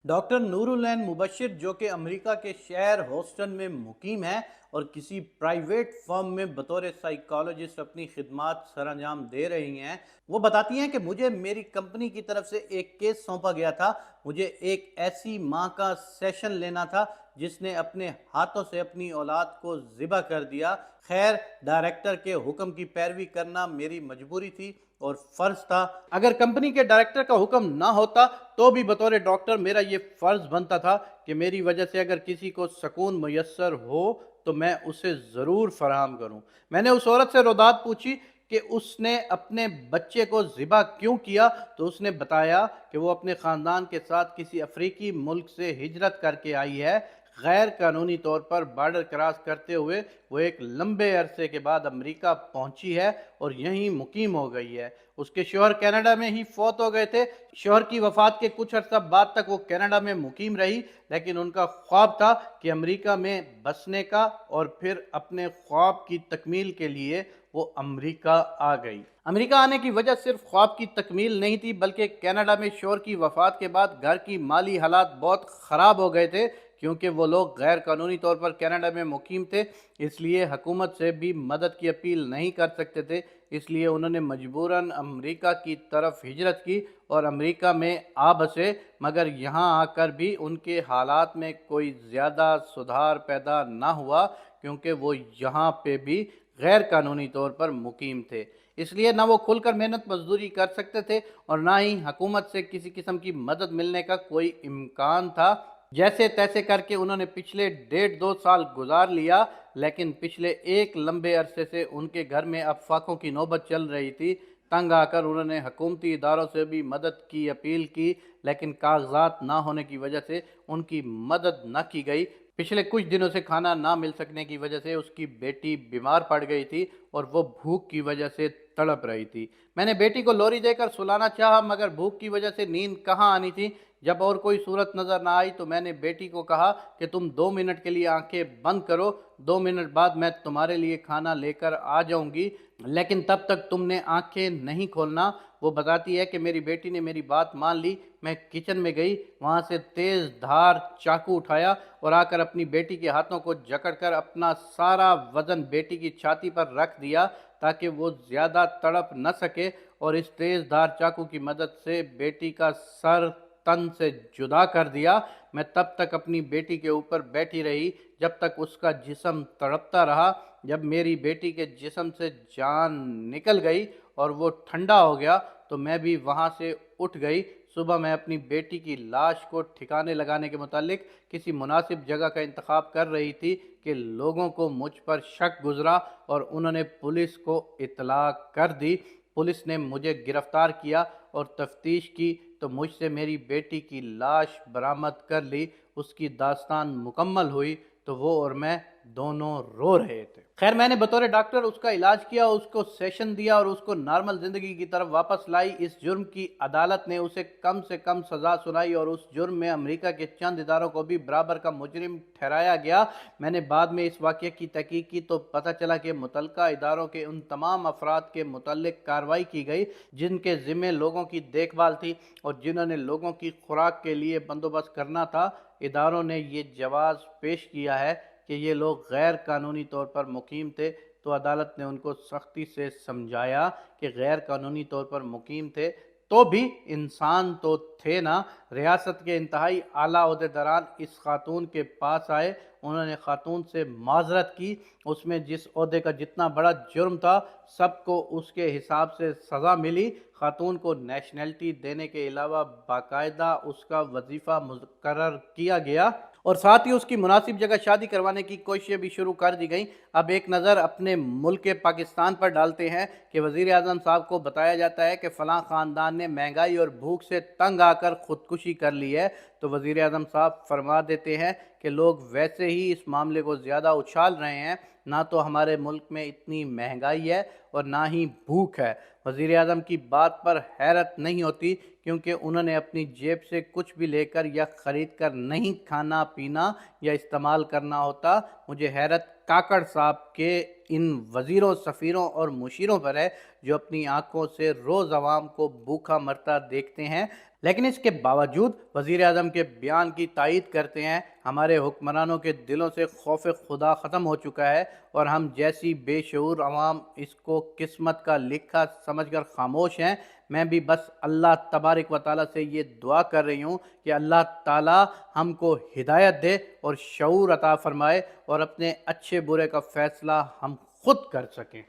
Doctor नूरुलैन Mubashir जो कि America के शहर होस्टन में मुकीम है और किसी प्राइवेट फर्म में बतौर साइकोलॉजिस्ट अपनी खिदमात सरअंजाम दे रही हैं, वो बताती हैं कि मुझे मेरी कंपनी की तरफ से एक केस सौंपा गया था। मुझे एक ऐसी माँ का सेशन लेना था जिसने अपने हाथों से अपनी औलाद को ज़िबा कर दिया। खैर, डायरेक्टर के हुक्म की पैरवी करना मेरी मजबूरी थी और फर्ज था। अगर कंपनी के डायरेक्टर का हुक्म ना होता तो भी बतौर डॉक्टर मेरा ये फर्ज बनता था कि मेरी वजह से अगर किसी को सुकून मुयस्सर हो तो मैं उसे ज़रूर फराहम करूं। मैंने उस औरत से रोदात पूछी कि उसने अपने बच्चे को ज़िबा क्यों किया, तो उसने बताया कि वो अपने ख़ानदान के साथ किसी अफ्रीकी मुल्क से हिजरत करके आई है। गैर कानूनी तौर पर बॉर्डर क्रॉस करते हुए वो एक लंबे अरसे के बाद अमेरिका पहुंची है और यहीं मुकीम हो गई है। उसके शौहर कनाडा में ही फौत हो गए थे। शौहर की वफात के कुछ अर्सा बाद तक वो कनाडा में मुकीम रही, लेकिन उनका ख्वाब था कि अमेरिका में बसने का, और फिर अपने ख्वाब की तकमील के लिए वो अमेरिका आ गई। अमेरिका आने की वजह सिर्फ ख्वाब की तकमील नहीं थी, बल्कि कनाडा में शौहर की वफात के बाद घर की माली हालात बहुत ख़राब हो गए थे, क्योंकि वो लोग गैर कानूनी तौर पर कनाडा में मुकीम थे, इसलिए हुकूमत से भी मदद की अपील नहीं कर सकते थे। इसलिए उन्होंने मजबूरन अमेरिका की तरफ हिजरत की और अमेरिका में आ बसे, मगर यहाँ आकर भी उनके हालात में कोई ज़्यादा सुधार पैदा ना हुआ, क्योंकि वो यहाँ पे भी गैर कानूनी तौर पर मुकीम थे। इसलिए ना वो खुलकर मेहनत मजदूरी कर सकते थे और ना ही हुकूमत से किसी किस्म की मदद मिलने का कोई इम्कान था। जैसे तैसे करके उन्होंने पिछले 1.5-2 साल गुजार लिया, लेकिन पिछले एक लंबे अरसे से उनके घर में अब फाकों की नौबत चल रही थी। तंग आकर उन्होंने हुकूमती इदारों से भी मदद की अपील की, लेकिन कागजात ना होने की वजह से उनकी मदद न की गई। पिछले कुछ दिनों से खाना ना मिल सकने की वजह से उसकी बेटी बीमार पड़ गई थी और वो भूख की वजह से तड़प रही थी। मैंने बेटी को लोरी देकर सुलाना चाहा, मगर भूख की वजह से नींद कहाँ आनी थी। जब और कोई सूरत नज़र ना आई तो मैंने बेटी को कहा कि तुम 2 मिनट के लिए आंखें बंद करो, 2 मिनट बाद मैं तुम्हारे लिए खाना लेकर आ जाऊंगी, लेकिन तब तक तुमने आंखें नहीं खोलना। वो बताती है कि मेरी बेटी ने मेरी बात मान ली। मैं किचन में गई, वहाँ से तेज़ धार चाकू उठाया और आकर अपनी बेटी के हाथों को जकड़कर अपना सारा वज़न बेटी की छाती पर रख दिया ताकि वो ज़्यादा तड़प न सके, और इस तेज़ धार चाकू की मदद से बेटी का सर तन से जुदा कर दिया। मैं तब तक अपनी बेटी के ऊपर बैठी रही जब तक उसका जिस्म तड़पता रहा। जब मेरी बेटी के जिस्म से जान निकल गई और वो ठंडा हो गया तो मैं भी वहाँ से उठ गई। सुबह मैं अपनी बेटी की लाश को ठिकाने लगाने के मुतालिक किसी मुनासिब जगह का इंतखाब कर रही थी कि लोगों को मुझ पर शक गुजरा और उन्होंने पुलिस को इत्तला कर दी। पुलिस ने मुझे गिरफ्तार किया और तफ्तीश की तो मुझसे मेरी बेटी की लाश बरामद कर ली। उसकी दास्तान मुकम्मल हुई तो वो और मैं दोनों रो रहे थे। खैर, मैंने बतौर डॉक्टर उसका इलाज किया, उसको सेशन दिया और उसको नॉर्मल ज़िंदगी की तरफ वापस लाई। इस जुर्म की अदालत ने उसे कम से कम सज़ा सुनाई और उस जुर्म में अमेरिका के चंद इदारों को भी बराबर का मुजरिम ठहराया गया। मैंने बाद में इस वाक़ये की तहकीक की तो पता चला कि मुतल्लिका इदारों के उन तमाम अफराद के मुतल्लिक कार्रवाई की गई जिनके ज़िम्मे लोगों की देखभाल थी और जिन्होंने लोगों की खुराक के लिए बंदोबस्त करना था। इदारों ने ये जवाज़ पेश किया है कि ये लोग गैर कानूनी तौर पर मुकीम थे, तो अदालत ने उनको सख्ती से समझाया कि गैर कानूनी तौर पर मुकीम थे तो भी इंसान तो थे ना। रियासत के इंतहाई आला ओहदेदारान इस खातून के पास आए, उन्होंने खातून से माजरत की। उसमें जिस ओहदे का जितना बड़ा जुर्म था सबको उसके हिसाब से सज़ा मिली। खातून को नेशनैलिटी देने के अलावा बाकायदा उसका वजीफ़ा मुकर्रर किया गया और साथ ही उसकी मुनासिब जगह शादी करवाने की कोशिशें भी शुरू कर दी गई। अब एक नज़र अपने मुल्क के पाकिस्तान पर डालते हैं कि वज़ीर आज़म साहब को बताया जाता है कि फ़लाँ ख़ानदान ने महंगाई और भूख से तंग आकर ख़ुदकुशी कर ली है, तो वज़ीर आज़म साहब फरमा देते हैं कि लोग वैसे ही इस मामले को ज़्यादा उछाल रहे हैं। ना तो हमारे मुल्क में इतनी महंगाई है और ना ही भूख है। वज़ीर आज़म की बात पर हैरत नहीं होती, क्योंकि उन्होंने अपनी जेब से कुछ भी लेकर या ख़रीद कर नहीं खाना पीना या इस्तेमाल करना होता। मुझे हैरत کاکڑ صاحب کے ان وزیروں، سفیروں اور مشیروں پر ہے جو اپنی آنکھوں سے روز عوام کو بھوکا مرتا دیکھتے ہیں، لیکن اس کے باوجود وزیر اعظم کے بیان کی تائید کرتے ہیں۔ ہمارے حکمرانوں کے دلوں سے خوف خدا ختم ہو چکا ہے اور ہم جیسی بے شعور عوام اس کو قسمت کا لکھا سمجھ کر خاموش ہیں۔ میں بھی بس اللہ تبارک و تعالیٰ سے یہ دعا کر رہی ہوں کہ اللہ تعالیٰ ہم کو ہدایت دے اور شعور عطا فرمائے اور اپنے اچھے برے کا فیصلہ ہم خود کر سکیں۔